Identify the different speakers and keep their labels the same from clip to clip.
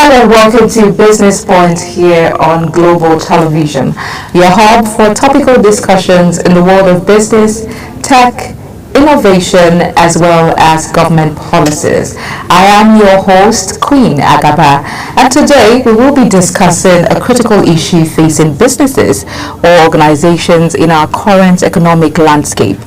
Speaker 1: And welcome to Business Point here on Global Television, your hub for topical discussions in the world of business, tech, innovation, as well as government policies. I am your host, Queen Agaba, and today we will be discussing a critical issue facing businesses or organizations in our current economic landscape.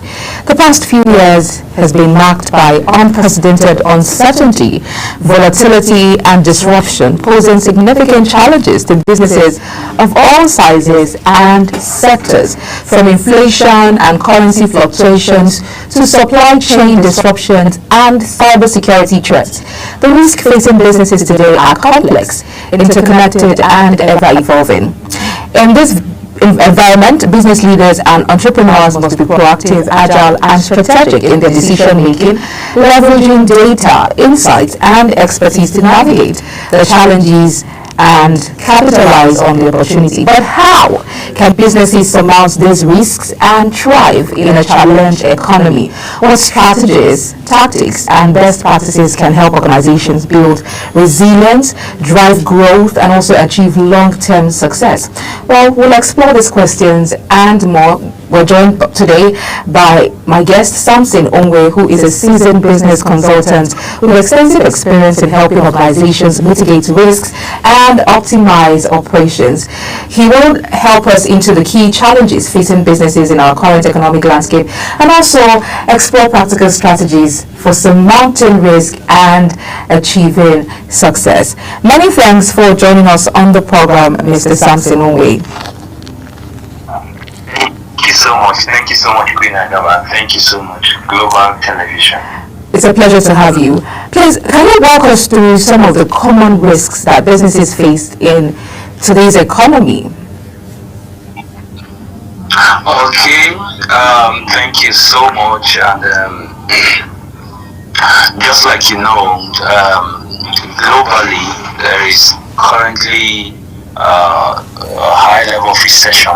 Speaker 1: The past few years has been marked by unprecedented uncertainty, volatility, and disruption, posing significant challenges to businesses of all sizes and sectors, from inflation and currency fluctuations to supply chain disruptions and cybersecurity threats. The risks facing businesses today are complex, interconnected, and ever-evolving. In this environment, business leaders and entrepreneurs must be proactive, agile, and strategic in their decision-making, leveraging data, insights, and expertise to navigate the challenges and capitalize on the opportunity. But how can businesses surmount these risks and thrive in a challenged economy? What strategies, tactics, and best practices can help organizations build resilience, drive growth, and also achieve long-term success? Well, we'll explore these questions and more. We're joined today by my guest, Samson Onwe, who is a seasoned business consultant with extensive experience in helping organizations mitigate risks and optimize operations. He will help us into the key challenges facing businesses in our current economic landscape and also explore practical strategies for surmounting risk and achieving success. Many thanks for joining us on the program, Mr. Samson Onwe.
Speaker 2: Thank you so much, Queen Agaba. Thank you so much, Global Television.
Speaker 1: It's a pleasure to have you. Please, can you walk us through some of the common risks that businesses face in today's economy?
Speaker 2: Okay, thank you so much. And just like you know, globally, there is currently a high level of recession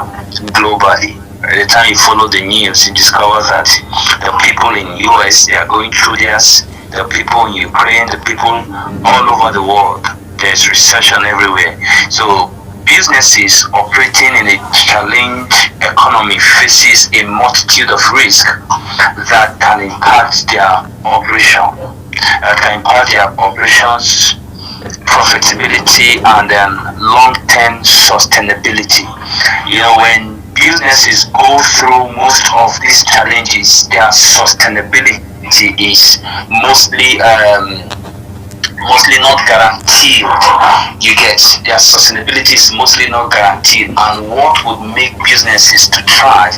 Speaker 2: globally. By the time you follow the news, you discover that the people in US, they are going through this, the people in Ukraine, the people all over the world, there's recession everywhere. So businesses operating in a challenged economy faces a multitude of risks that can impact their operation, operations, profitability, and then long-term sustainability. You know, when businesses go through most of these challenges, their sustainability is mostly not guaranteed. You get, their sustainability is mostly not guaranteed, and what would make businesses to thrive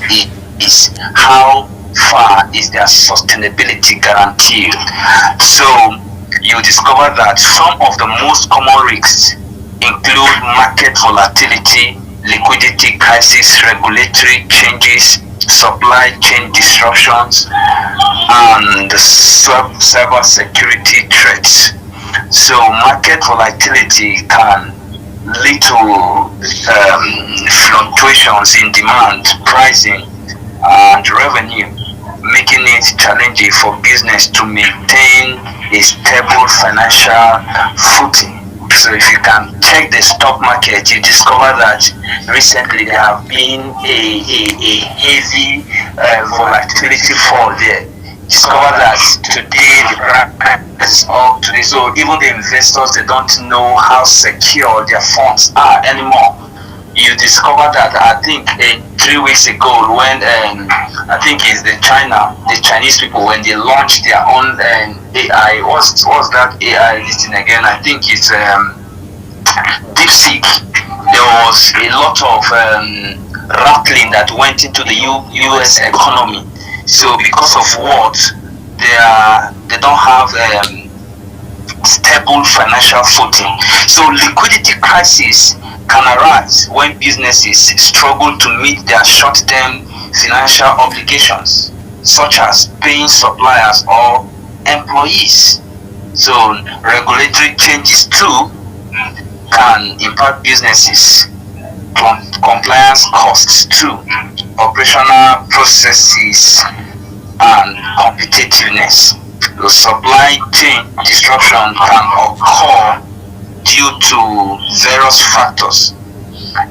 Speaker 2: is how far is their sustainability guaranteed. So you discover that some of the most common risks include market volatility, liquidity crisis, regulatory changes, supply chain disruptions, and cyber security threats. So market volatility can lead to fluctuations in demand, pricing, and revenue, making it challenging for business to maintain a stable financial footing. So if you can check the stock market, you discover that recently there have been a heavy volatility fall there. Discover that today the price is up today. So even the investors, they don't know how secure their funds are anymore. You discover that, I think 3 weeks ago when I think it's the Chinese people, when they launched their own AI. What's that AI listing again? I think it's DeepSeek. There was a lot of rattling that went into the US economy. So because of what, they don't have stable financial footing. So liquidity crisis can arise when businesses struggle to meet their short-term financial obligations, such as paying suppliers or employees. So regulatory changes too can impact businesses, compliance costs too, operational processes, and competitiveness. The supply chain disruption can occur due to various factors.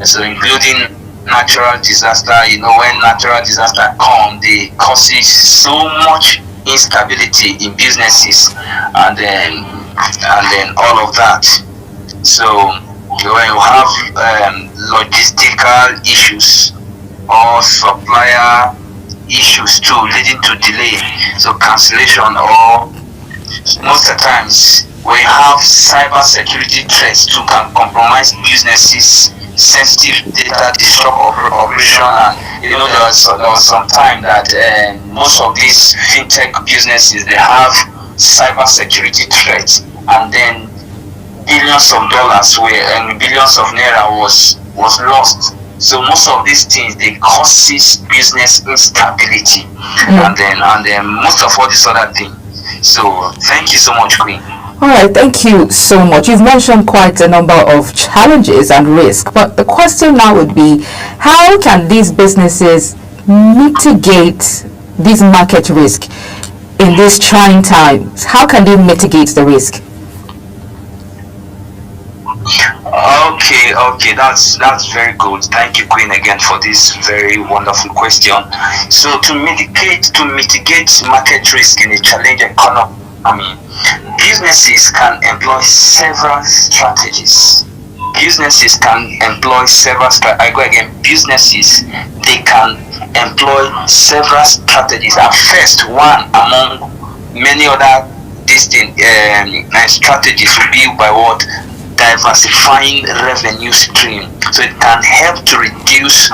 Speaker 2: So including natural disaster. When natural disaster come, they causes so much instability in businesses, and then all of that. So when you have logistical issues or supplier issues too, leading to delay, so cancellation, or most of the times when you have cyber security threats too can compromise businesses, sensitive data, disrupt operation. And there was some time that most of these fintech businesses, they have cyber security threats, and then billions of dollars and billions of naira was lost. So most of these things, they causes business instability, and then most of all these other things. So thank you so much, Queen.
Speaker 1: All right, thank you so much. You've mentioned quite a number of challenges and risks, but the question now would be, how can these businesses mitigate this market risk in these trying times? How can they mitigate the risk?
Speaker 2: Okay, that's very good. Thank you, Queen, again for this very wonderful question. So to mitigate market risk in a challenging economy, businesses can employ several strategies. Businesses they can employ several strategies. At first, one among many other distinct strategies will be by what? Diversifying revenue stream. So it can help to reduce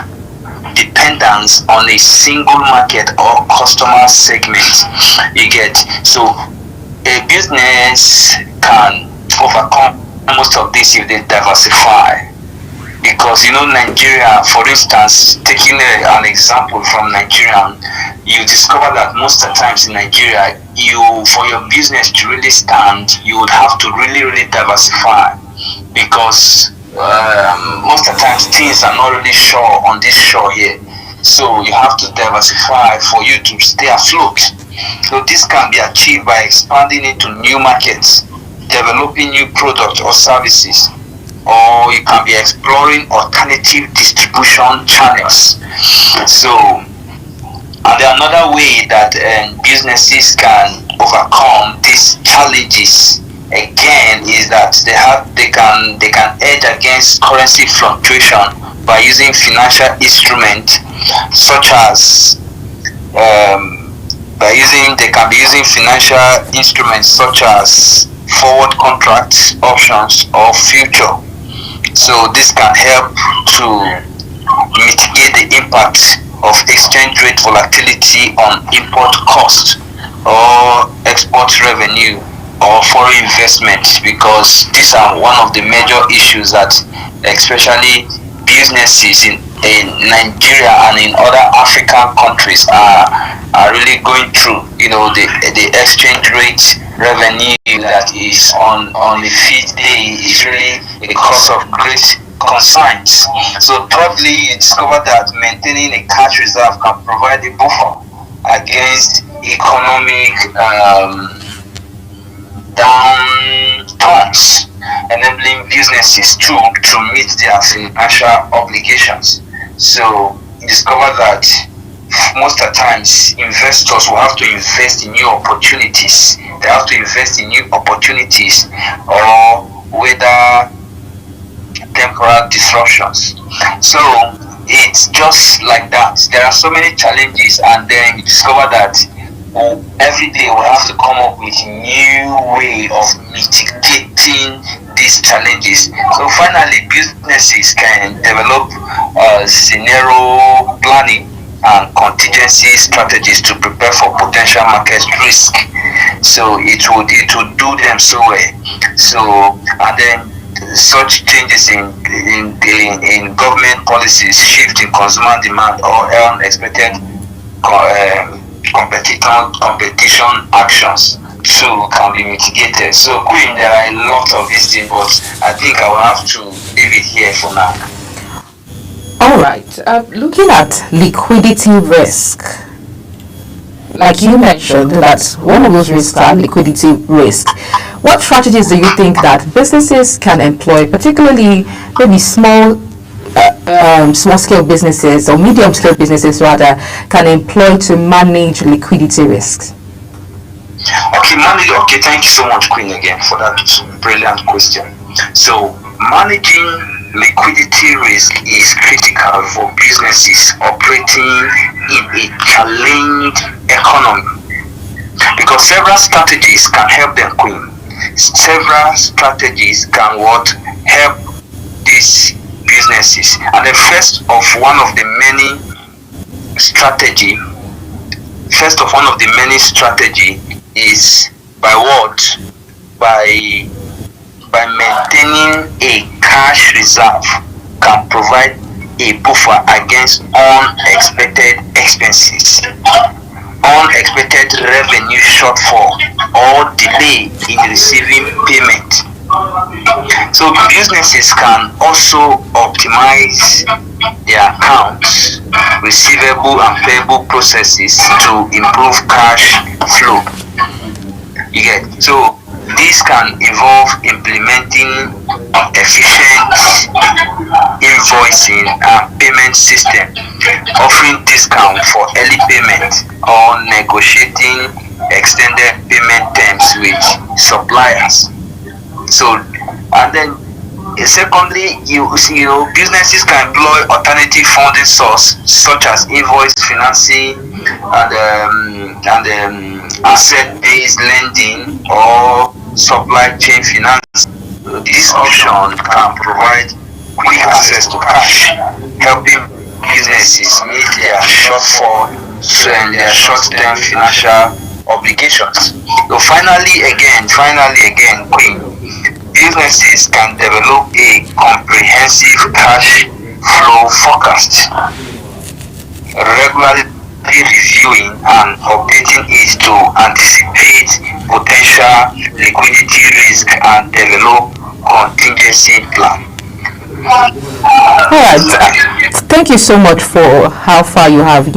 Speaker 2: dependence on a single market or customer segment. You get? So a business can overcome most of this if they diversify. Because Nigeria, for instance, taking an example from Nigeria, you discover that most of the times in Nigeria, for your business to really stand, you would have to really diversify, because most of the times things are not really sure on this shore here. So you have to diversify for you to stay afloat. So this can be achieved by expanding into new markets, developing new products or services, or you can be exploring alternative distribution channels. So, and another way that businesses can overcome these challenges again is that they can hedge against currency fluctuation by using financial instruments such as they can be using financial instruments such as forward contracts, options, or future. So this can help to mitigate the impact of exchange rate volatility on import costs or export revenue or foreign investment, because these are one of the major issues that especially businesses in Nigeria and in other African countries are really going through. The exchange rate revenue that is on the fifth day is really a cause of great concerns. So thirdly, you discover that maintaining a cash reserve can provide a buffer against economic downturns, enabling businesses to meet their financial obligations. So you discover that most of the times investors will have to invest in new opportunities. They have to invest in new opportunities or whether temporal disruptions. So it's just like that. There are so many challenges, and then you discover that every day we have to come up with a new way of mitigating these challenges. So finally, businesses can develop scenario planning and contingency strategies to prepare for potential market risk. So it would do them so well. So, and then such changes in government policies, shift in consumer demand, or unexpected competition actions too can be mitigated. So Queen, there are a lot of these things, but I think I will have to leave it here for now.
Speaker 1: All right, looking at liquidity risk. like you mentioned, that one of those risks are liquidity risk. What strategies do you think that businesses can employ, particularly maybe small scale businesses or medium scale businesses rather, can employ to manage liquidity risks?
Speaker 2: Okay, thank you so much, Queen, again for that brilliant question. So, managing liquidity risk is critical for businesses operating in a challenged economy because several strategies can help them, Queen. Several strategies can help these businesses, and the first of one of the many strategy is by what? By maintaining a cash reserve can provide a buffer against unexpected expenses, unexpected revenue shortfall, or delay in receiving payment. So businesses can also optimize their accounts, receivable and payable processes to improve cash flow. You get? So this can involve implementing efficient invoicing and payment system, offering discount for early payment, or negotiating extended payment terms with suppliers. So, and then secondly, businesses can employ alternative funding source such as invoice financing and asset-based lending or supply chain finance. This option can provide quick access to cash, helping businesses meet their short-term financial obligations. So finally again, Queen, businesses can develop a comprehensive cash flow forecast, regularly reviewing and updating it to anticipate potential liquidity risk and develop contingency plan.
Speaker 1: Alright, thank you so much for how far you have,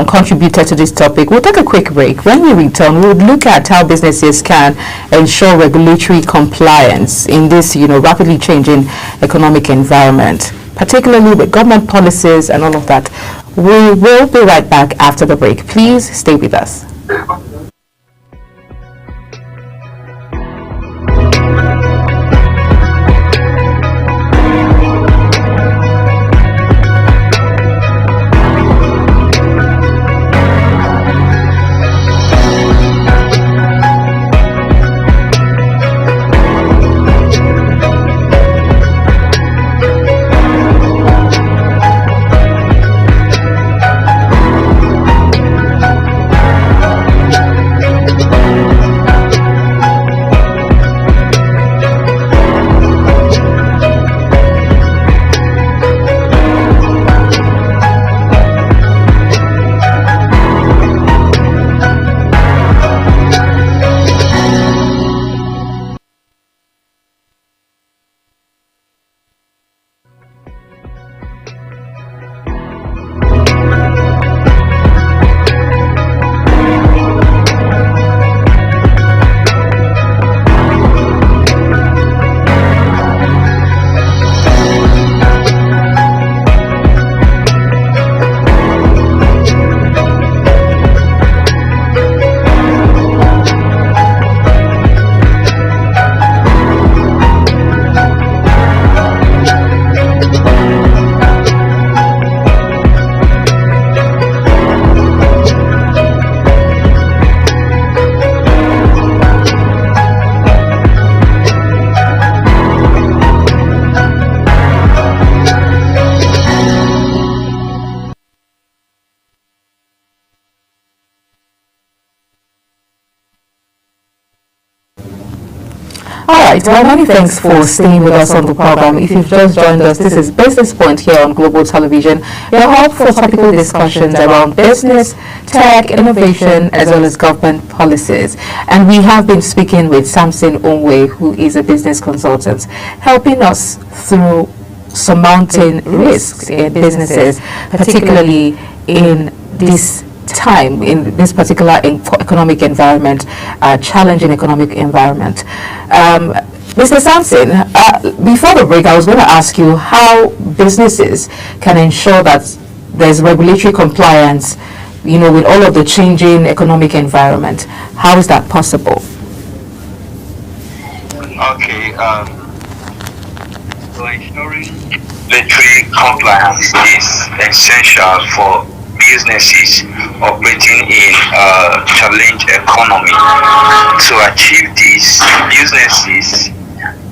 Speaker 1: contributed to this topic. We'll take a quick break. When we return, we'll look at how businesses can ensure regulatory compliance in this, rapidly changing economic environment, particularly with government policies and all of that. We will be right back after the break. Please stay with us. Alright, well, many thanks for staying with us on the program. If you've just joined us, this is Business Point here on Global Television, your hub for topical discussions around business, tech, innovation, as well as government policies. And we have been speaking with Samson Onwe, who is a business consultant, helping us through surmounting risks in businesses, particularly in this time in this particular economic environment, challenging economic environment. Mr. Sampson, before the break, I was going to ask you how businesses can ensure that there's regulatory compliance, with all of the changing economic environment. How is that possible?
Speaker 2: Okay, so ensuring regulatory compliance is essential for businesses operating in a challenge economy. To achieve this, businesses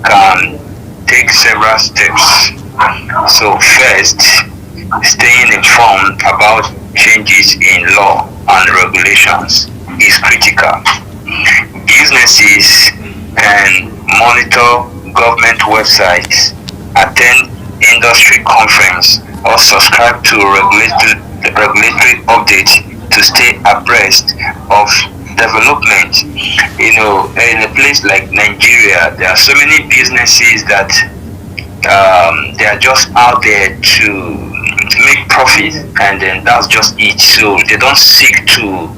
Speaker 2: can take several steps. So first, staying informed about changes in law and regulations is critical. Businesses can monitor government websites, attend industry conference, or subscribe to regulatory updates to stay abreast of development. In a place like Nigeria, there are so many businesses that they are just out there to make profit, and then that's just it. So they don't seek to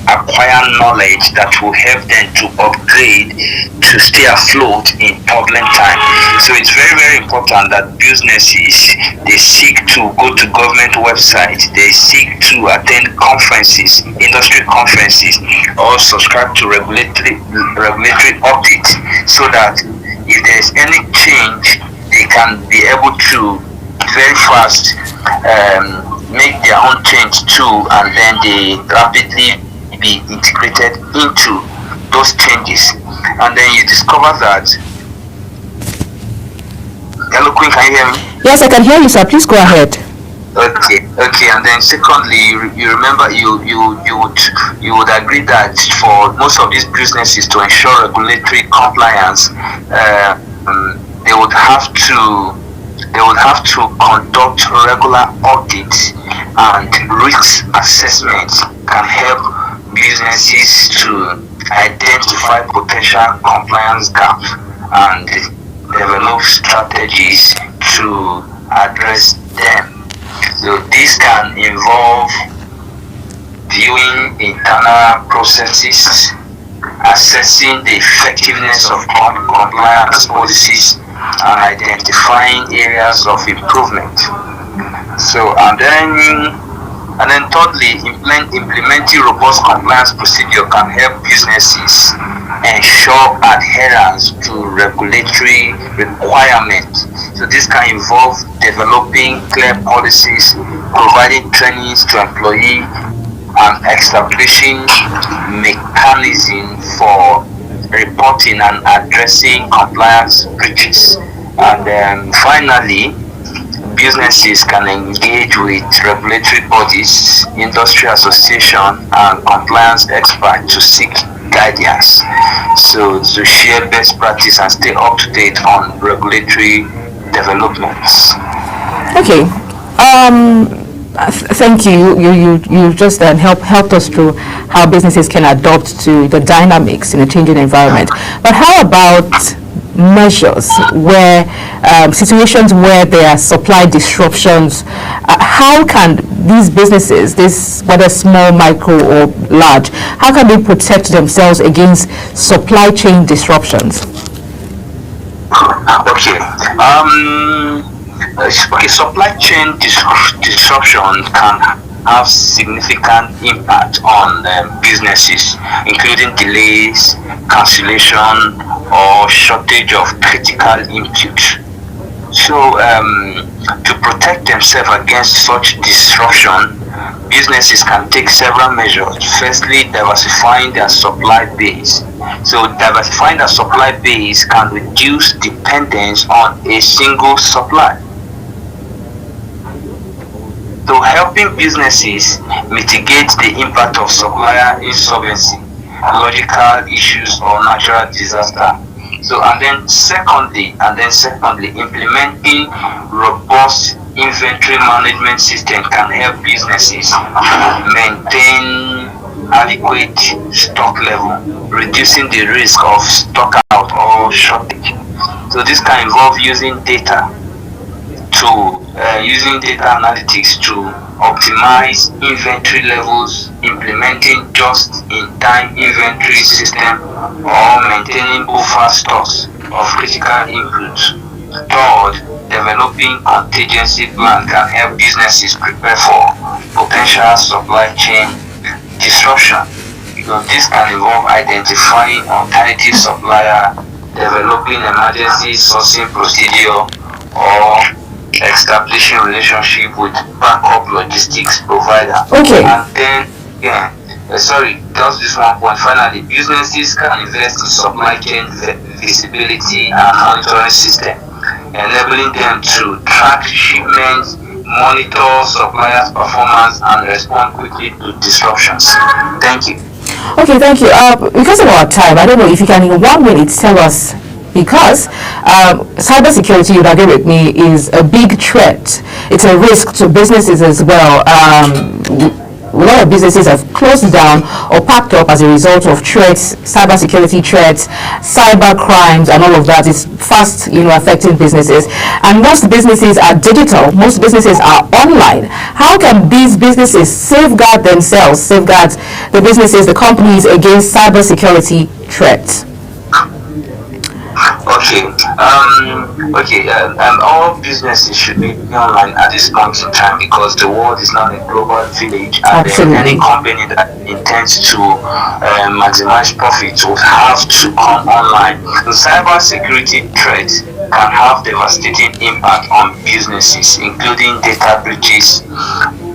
Speaker 2: acquire knowledge that will help them to upgrade, to stay afloat in turbulent time. So it's very, very important that businesses, they seek to go to government websites, they seek to attend conferences, industry conferences, or subscribe to regulatory updates, so that if there's any change, they can be able to very fast make their own change too, and then they rapidly be integrated into those changes. And then you discover that. Hello, Queen, can you hear me?
Speaker 1: Yes, I can hear you, sir. Please go ahead.
Speaker 2: Okay. And then secondly, you remember you would agree that for most of these businesses to ensure regulatory compliance, they would have to conduct regular audits, and risk assessments can help businesses to identify potential compliance gaps and develop strategies to address them. So this can involve viewing internal processes, assessing the effectiveness of compliance policies, and identifying areas of improvement. So and then thirdly, implementing robust compliance procedure can help businesses ensure adherence to regulatory requirements. So this can involve developing clear policies, providing trainings to employees, and establishing mechanisms for reporting and addressing compliance breaches. And then finally, businesses can engage with regulatory bodies, industry association, and compliance experts to seek guidance, so to share best practice and stay up to date on regulatory developments.
Speaker 1: Okay. Thank you. You just helped us through how businesses can adapt to the dynamics in a changing environment. But how about measures where situations where there are supply disruptions? How can these businesses, whether small, micro, or large, how can they protect themselves against supply chain disruptions?
Speaker 2: Okay, supply chain disruption can have significant impact on businesses, including delays, cancellation, or shortage of critical inputs. So, to protect themselves against such disruption, businesses can take several measures. Firstly, diversifying their supply base. So, diversifying their supply base can reduce dependence on a single supply. So helping businesses mitigate the impact of supplier insolvency, logistical issues, or natural disaster. So and then secondly, implementing robust inventory management system can help businesses maintain adequate stock level, reducing the risk of stock out or shortage. So this can involve using data to using data analytics to optimize inventory levels, implementing just-in-time inventory system, or maintaining buffer stocks of critical inputs. Third, developing contingency plan can help businesses prepare for potential supply chain disruption, because this can involve identifying alternative supplier, developing emergency sourcing procedure, or establishing relationship with backup logistics provider.
Speaker 1: Okay.
Speaker 2: And then, just this one point. Finally, businesses can invest in supply chain visibility and monitoring system, enabling them to track shipments, monitor suppliers' performance, and respond quickly to disruptions. Thank you.
Speaker 1: Okay, thank you. Because of our time, I don't know if you can in 1 minute tell us, because cybersecurity, you agree with me, is a big threat. It's a risk to businesses as well. A lot of businesses have closed down or packed up as a result of threats, cybersecurity threats, cyber crimes, and all of that is fast, affecting businesses. And most businesses are digital. Most businesses are online. How can these businesses safeguard themselves, safeguard the businesses, the companies against cybersecurity threats?
Speaker 2: All businesses should be online at this point in time, because the world is now a global village, and any company that intends to maximize profits will have to come online. The cybersecurity threats can have devastating impact on businesses, including data breaches,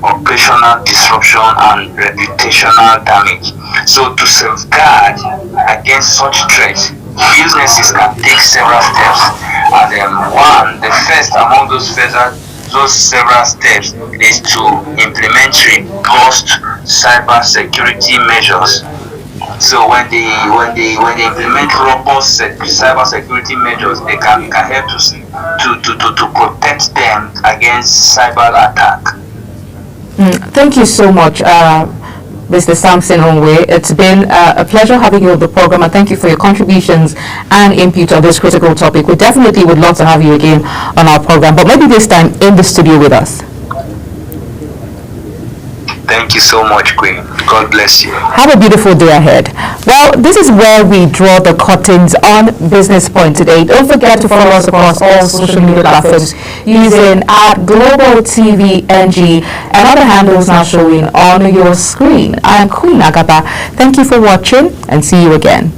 Speaker 2: operational disruption, and reputational damage. So to safeguard against such threats, businesses can take several steps. And the first among those several steps is to implement robust cybersecurity measures. So when they implement robust cybersecurity measures, they can help to protect them against cyber attack.
Speaker 1: Thank you so much, Mr. Samson Onwe. It's been a pleasure having you on the program, and thank you for your contributions and input on this critical topic. We definitely would love to have you again on our program, but maybe this time in the studio with us.
Speaker 2: Thank you so much, Queen. God bless you.
Speaker 1: Have a beautiful day ahead. Well, this is where we draw the curtains on Business Point today. Don't forget to follow us across all social media platforms using @GlobalTVNG and other handles now showing on your screen. I am Queen Agatha. Thank you for watching, and see you again.